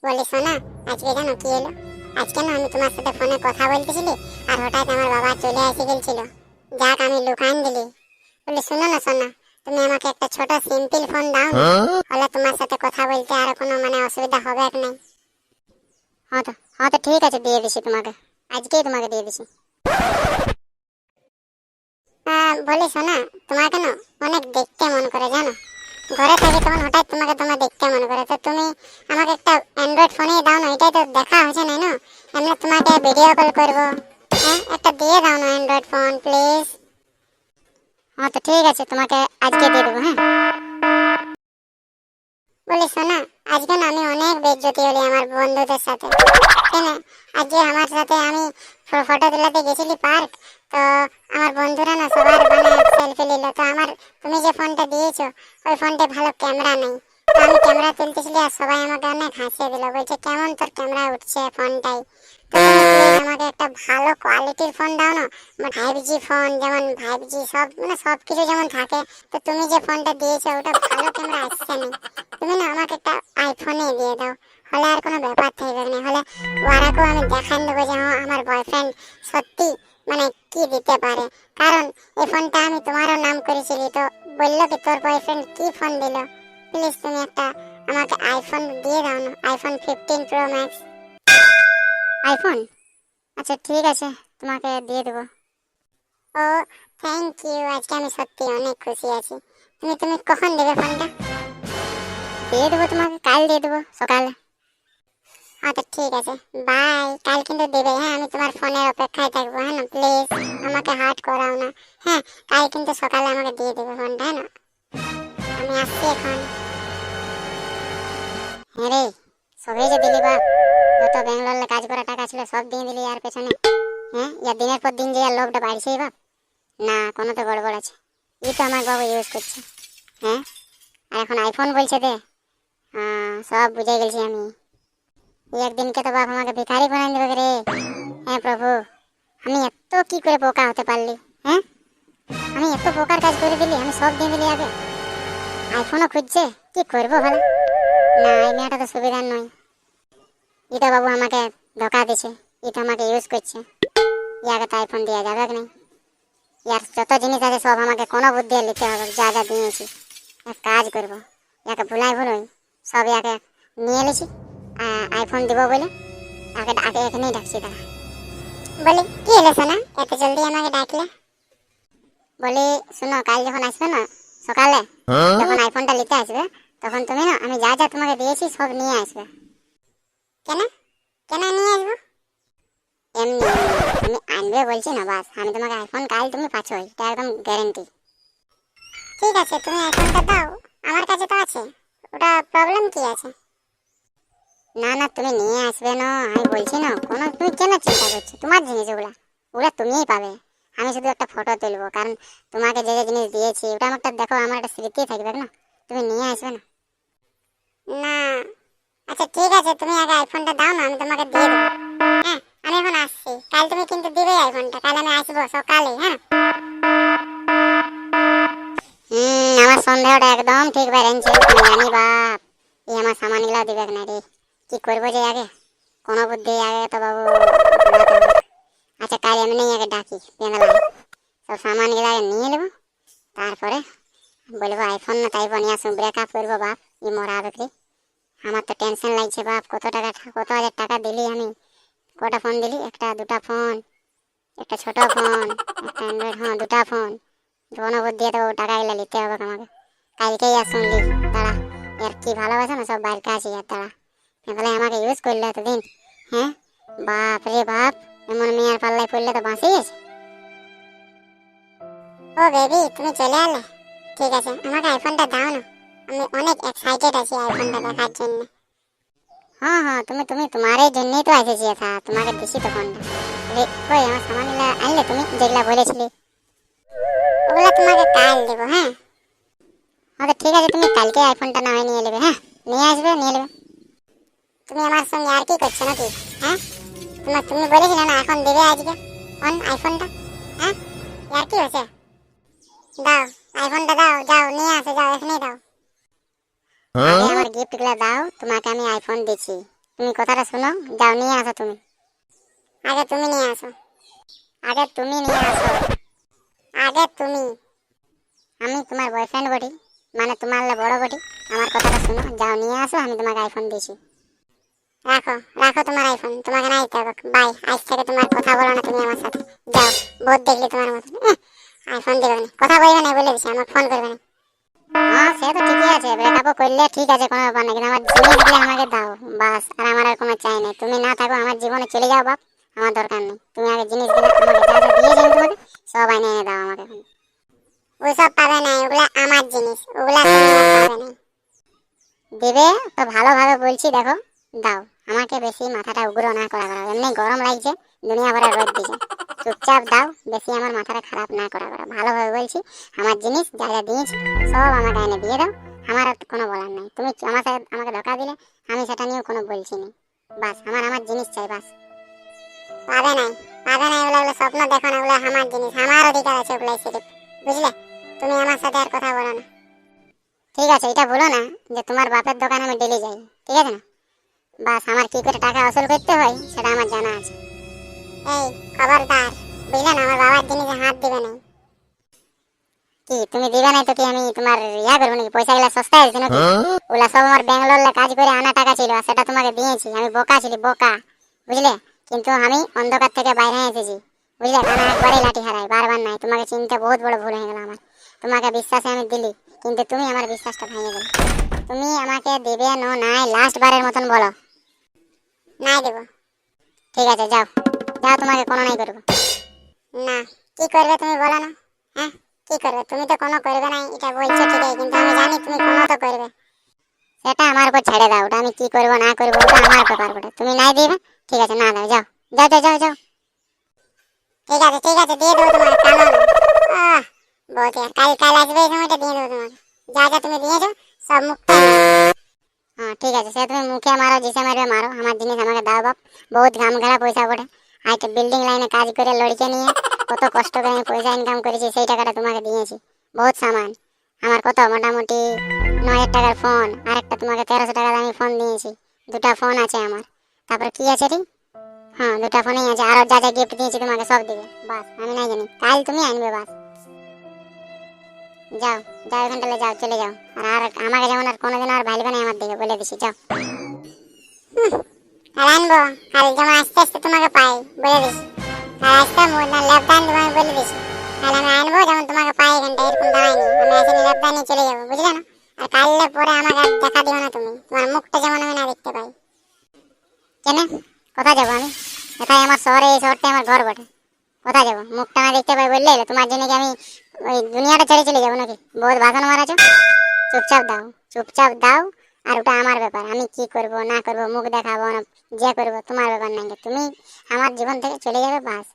বলি শোনা, আজকে জানো কি এলো? আজকে না আমি তোমার সাথে ফোনে কথা বলতেছিলি আর হঠাৎ আমার বাবা চলে এসে গেছিল। যাক আমি লুকান দিলি। বলি শোনো না শোনা, তুমি আমাকে একটা ছোট সিম্পল ফোন দাও না, হলে তোমার সাথে কথা বলতে আর কোনো অসুবিধা হবে না। হ্যাঁ তো ঠিক আছে, দিয়ে দিছি তোমাকে, আজকেই তোমাকে দিয়ে দিছি। বলি শোনা, তোমাকে না অনেক দেখতে মন করে জানো। ঘরে থাকি তখন হঠাৎ তোমার দেখতে মনে করে, তো তুমি আমাকে একটা অ্যান্ড্রয়েড ফোনই দাও না, এটাই তো দেখা হচ্ছে না না, এমনি তোমাকে ভিডিও কল করবো। হ্যাঁ একটা দিয়ে দাও না অ্যান্ড্রয়েড ফোন প্লিজ। হ্যাঁ তো ঠিক আছে, তোমাকে আজকে দিয়ে দেবো। হ্যাঁ বলি শোনা, আজকে না আমি অনেক বেজ্জতি হলি আমার বন্ধুদের সাথে। কেন? আজকে আমার সাথে আমি ফটো তোলাতে গেছিলি পার্ক, তো আমার বন্ধুরা না সবার সেলফি নিল, তো আমার তুমি যে ফোনটা দিয়েছো ওই ফোনটা ভালো ক্যামেরা নেই, তো আমি ক্যামেরা তুলতেছিলি আর সবাই আমাকে অনেক হাসিয়ে দিল, বলছে কেমন তোর ক্যামেরা উঠছে ফোনটাই। তো তুমি প্লিজ আমাকে একটা ভালো কোয়ালিটির ফোন দাও না, 5G ফোন, যেমন 5G সব সব কিছু যেমন থাকে। তো তুমি যে ফোনটা দিয়েছো ওটা ভালো ক্যামেরা আসছে না, তুমি না আমাকে একটা আইফোনই দিয়ে দাও, হলে আর কোনো ব্যাপার থাকবে না, হলে ওরাকেও আমি দেখান দেবো যে হ্যাঁ আমার বয়ফ্রেন্ড সত্যি কি দিতে পারে। কারণ এই ফোনটা আমি তোমারও নাম করেছিলি, তো বললো কি তোর বয়ফ্রেন্ড কি ফোন দিল। প্লিজ তুমি একটা আমাকে আইফোন দিয়ে দাও না, আইফোন 15 প্রো ম্যাক্স। আইফোন? আচ্ছা ঠিক আছে, তোমাকে দিয়ে দেবো। ও থ্যাংক ইউ, আজকে আমি সত্যি অনেক খুশি আছি। তুমি তুমি কখন দেবে ফোনটা? দিয়ে দেবো তোমাকে, কাল দিয়ে দেবো সকালে। আচ্ছা ঠিক আছে, বাই। কাল কিন্তু দেবে, হ্যাঁ আমি তোমার ফোনের অপেক্ষায় থাকবো, হ্যাঁ না প্লিজ আমাকে হার্ট করাও না। হ্যাঁ কাল কিন্তু সকালে আমাকে দিয়ে দেবে ফোনটা, হ্যাঁ না? আমি আসছি এখন। হ্যাঁ রে, সবই যে দিলি বাপ, যত ব্যাঙ্গালোরে কাজ করা টাকা ছিল সব দিয়ে দিলি আর পেছনে। হ্যাঁ ইয়া দিনের পর দিন যে আর লোভটা বাড়ছেই বাপ। না কোনো তো গড়বড় আছে, ই তো আমার বাবা ইউজ করছে। হ্যাঁ আর এখন আইফোন বলছে দে। হ্যাঁ সব বুঝে গেছি আমি। একদিনকে তো বাপ আমাকে ভিখারি বানাই দেবে রে। হ্যাঁ প্রভু, আমি এত কি করে বোকা হতে পারলি? হ্যাঁ আমি এত বোকার কাজ করে দিলি, আমি সব দিয়ে দিলি আগে। আইফোনও খুঁজছে, কি করবো ভালো। না এই মেয়েটা তো সুবিধার নয়, ইটা বাবু আমাকে ধোকা দিছে, ইটা আমাকে ইউজ করছে। ইয়াকে তো আইফোন দেওয়া যাবে কি না? ইয়ার যত জিনিস আছে সব আমাকে কোনো বুদ্ধি নিতে হবে, যা যা দিয়েছি। এক কাজ করবো, ইয়াকে ভুলাই ভুলোই সব ইয়াকে নিয়ে নিছি, আইফোন দিব বলে আগে আগে এখানেই ডাকছি তারা। বলি কি হলো সোনা, এত জলদি আমাকে ডাকলে? বলি শুনো, কাল যখন আসবে না সকালে, যখন আইফোনটা নিতে আসবে, তখন তুমি না আমি যা যা তোমাকে দিয়েছি সব নিয়ে আসবে। কেন কেন নিয়ে আসবো? এমনি তুমি আনবে বলছি না, বাস আমি তোমাকে আইফোন কাল তুমি পাচ্ছ, এটা একদম গ্যারেন্টি। ঠিক আছে তুমি আইফোনটা দাও, আমার কাছে তো আছে, ওটা প্রবলেম কি আছে? না না তুমি নিয়ে আসবে না, আমি বলছি না কোনো, তুমি কেন চিন্তা করছো? তোমার জিনিস ওগুলা, ওগুলা তুমিই পাবে। আমি শুধু একটা ফটো তুলবো, কারণ তোমাকে যে যে জিনিস দিয়েছি ওটা আমারটা দেখো, আমার একটা স্মৃতি থাকবে না, তুমি নিয়ে আসবে না। না আচ্ছা ঠিক আছে, তুমি আগে আইফোনটা দাও না, আমি তোমাকে দিয়ে দেবো। হ্যাঁ আমি এখন আসছি, কাল তুমি কিন্তু দিবে আইফোনটা, কাল আমি আসবো সকালে। হ্যাঁ আমার সন্দেহটা একদম ঠিক বেড়েছে, আমি জানি বাপ এই আমার সামানগুলো দিবে না রে। কি করবো যে আগে, কোনো বুদ্ধি আগে তো বাবু ঘোরাতে হবে। আচ্ছা কাল এমনি আগে ডাকি বেঙ্গালায়, সব সামানগুলো আগে নিয়ে নেবো, তারপরে বলবো আইফোন না তাইফোন নিয়ে আসুন, ব্রেকআপ করবো বাপ। ই মরা বিক্রি, আমার তো টেনশন লাগছে বাপ, কত টাকা কত হাজার টাকা দিলি আমি, কটা ফোন দিলি? একটা দুটা ফোন, একটা ছোট ফোন, একটা অ্যান্ড্রয়েড, হ্যাঁ দুটা ফোন। কোনো বুদ্ধি তো টাকা এগুলো নিতে হবে আমাকে, কালকেই আর শুনলি তারা এর কি ভালোবাসে না সব বাইরে কাছে আর তারা বলে আমাকে ইউজ করলে এতদিন। হ্যাঁ বাপ রে বাপ, এমন মেয়ের পাল্লায় পড়লে তো বাঁচিস। ও বেবি তুমি চলে এলে, ঠিক আছে আমাকে আইফোনটা দাও না, আমি অনেক এক্সাইটেড আছি আইফোনটা দেখার জন্য। হ্যাঁ হ্যাঁ তুমি তুমি তোমারই জন্যই তো এসেছি, তোমাকে দিছি তো ফোনটা। কই আমার সামানগুলো আনলে তুমি যেগুলা বলেছিলে? ওগুলো তোমাকে কাল দেবো। হ্যাঁ আচ্ছা ঠিক আছে, তুমি কালকে আইফোনটা না হয় নিয়ে নেবে। হ্যাঁ নিয়ে আসবে, নিয়ে নেবে। তুমি আমার সঙ্গে আর কি করছো নাকি? হ্যাঁ তুমি বলেছিলে না এখন দেবে আজকে অন আইফোনটা। হ্যাঁ আর কি হচ্ছে? দাও আইফোনটা দাও, যাও নিয়ে আসো, যাও এখনই দাও। আগে আমার গিফটগুলো দাও, তোমাকে আমি আইফোন দিচ্ছি। তুমি কথাটা শোনো, যাও নিয়ে আসো তুমি। আগে তুমি নিয়ে আসো, আগে তুমি নিয়ে আসো, আগে তুমি। আমি তোমার বয়ফ্রেন্ড বটি, মানে তোমার বড় বটি। আমার কথাটা শোনো, যাও নিয়ে আসো, আমি তোমাকে আইফোন দিয়েছি। রাখো, রাখো তোমার আইফোন, তোমাকে না দিতে হবে। বাই, আজ থেকে তোমার কথা বলো না তুমি আমার সাথে। যাও, বহুত দেখলি তোমার মতো। আইফোন দিবে না, কথা বলবে না বলে দিছি, আমাকে ফোন করবে না। হ্যাঁ সে তো ঠিকই আছে, ব্রেকআপও করলে ঠিক আছে, কোনো ব্যাপার না, কিন্তু আমার জিনিসগুলো আমাকে দাও বাস। আর আমার আর কোনো চাই নেই, তুমি না থাকো আমার জীবনে, চলে যাও বাপ, আমার দরকার নেই। তুমি আগে জিনিসগুলো আমাকে যা যা দিয়েছি আমি তোমাকে, সব এনে এনে দাও আমাকে এখন। ওইসব পাবে না, ওগুলা আমার জিনিস, ওগুলা তুমি আর পাবে না। দেবে তো ভালোভাবে বলছি, দেখো দাও। আমাকে বেশি মাথাটা উগ্র না করা, এমনি গরম লাগছে, দুনিয়া ভরে রোদ দিছে। চুপচাপ দাও, বেশি আমার মাথাটা খারাপ না করা। ভালোভাবে বলছি, আমার জিনিস যা যা দিয়েছি সব আমাকে এনে দিয়ে দাও। আমার আর কোনো বলার নাই, তুমি আমার সাথে আমাকে ধোকা দিলে, আমি সেটা নিয়েও কোনো বলছি না। বাস আমার আমার জিনিস চাই বাস। পাবে নাই, পাবে নাই, ওগুলো স্বপ্ন দেখো না, ওগুলো আমার জিনিস, আমার অধিকার আছে ওগুলো সিরিফ, বুঝলে? তুমি আমার সাথে আর কথা বলো না। ঠিক আছে, এটা বলো না যে তোমার বাপের দোকানে আমি ডেলি যাই, ঠিক আছে না? বাস আমার কি করে টাকা আসল করতে হয় সেটা আমার জানা আছে। এই খবরদার, বুঝলে না, আমার বাবার জিনিসে হাত দিবে না। কি তুমি দিবে না তো কি আমি তোমার ইয়া করবো নাকি? পয়সা গুলা সস্তায় আছে নাকি? ওগুলা সব আমার ব্যাঙ্গালোরে কাজ করে আনা টাকা ছিল, আর সেটা তোমাকে দিয়েছি। আমি বোকা ছিলি, বোকা, বুঝলে? কিন্তু আমি অন্ধকার থেকে বাইরে এসেছি, বুঝলে? কারণ একবারই লাঠি হারাই, বারবার নাই। তোমাকে চিনতে বহুত বড় ভুল হয়ে গেল আমার। তোমাকে বিশ্বাসে আমি দিলি, কিন্তু তুমি আমার বিশ্বাসটা ভেঙে দিলে। তুমি আমাকে দিবে না নাই লাস্ট বারের মতন বলো। নাই দেবো। ঠিক আছে, যাও যাও, তোমাকে কোনো নাই করবো না। কি করবে তুমি বলো না? হ্যাঁ, কি করবে? তুমি তো কোনো করবে না, এটা বলছো ঠিকই, কিন্তু আমি জানি তুমি কোনো তো করবে। সেটা আমার উপর ছেড়ে দাও, ওটা আমি কি করবো না করবো ওটা আমার ব্যাপার। ওটা তুমি নাই দিবে, ঠিক আছে, না দাও, যাও যাও যাও যাও যাও। ঠিক আছে, ঠিক আছে, দিয়ে দেবো তোমার, কালো না। আহ, বহুত কাল কাল আসবে এই সময়টা, দিয়ে দেবো তোমাকে। যা যা তুমি দিয়েছো সব মুখে। হ্যাঁ ঠিক আছে, সে তুমি মুখে মারো, জিসে মারবে মারো, আমার জিনিস আমাকে দাও বাপ। বহুত ঘাম ঘাড়া পয়সা পড়ে, আজকে বিল্ডিং লাইনে কাজ করে লড়কে নিয়ে কত কষ্ট করে আমি পয়সা ইনকাম করেছি, সেই টাকাটা তোমাকে দিয়েছি। বহুত সামান আমার, কত মোটামুটি 9,000 টাকার ফোন, আর একটা তোমাকে 1300 টাকার আমি ফোন দিয়েছি। দুটা ফোন আছে আমার। তারপর কি আছে রে? হ্যাঁ দুটা ফোনই আছে, আরো যা যা গিফট দিয়েছি তোমাকে সব দিবে। বাস আমি নাই জানি, কাল তুমি আনবে বাস। যাও যাও, এখান থেকে যাও, চলে যাও। আর আর আমাকে যেমন আর কোনোদিন আর ভাইলবে না আমার দিকে, বলে দিছি, যাও। আর আনবো, কাল যেমন আস্তে আস্তে তোমাকে পাই, বলে দিছি। আর আজকে ল্যাপটা আনবো, আমি বলে দিছি। তাহলে আমি আনবো যেমন তোমাকে পাই, এখানটা এরকম দাঁড়াইনি, আমি আসলে ল্যাপটা নিয়ে চলে যাবো, বুঝলে না? আর কাললে পরে আমাকে আর দেখা দিও না তুমি, তোমার মুখটা যেমন আমি না দেখতে পাই। কেন? কোথায় যাবো আমি? এটাই আমার শহরে, এই শহরটা আমার ঘর বটে। কোথায় যাবো? মুখটা না দেখতে পাই বললে তোমার জন্য কি আমি ওই দুনিয়াটা ছেড়ে চলে যাবো নাকি? বহুত ভাষণ মারাছো। চুপচাপ দাও, চুপচাপ দাও। আর ওটা আমার ব্যাপার, আমি কি করব না করব, মুখ দেখাবো না যে করবো, তোমার ব্যাপার নাই। তুমি আমার জীবন থেকে চলে যাবে বাস।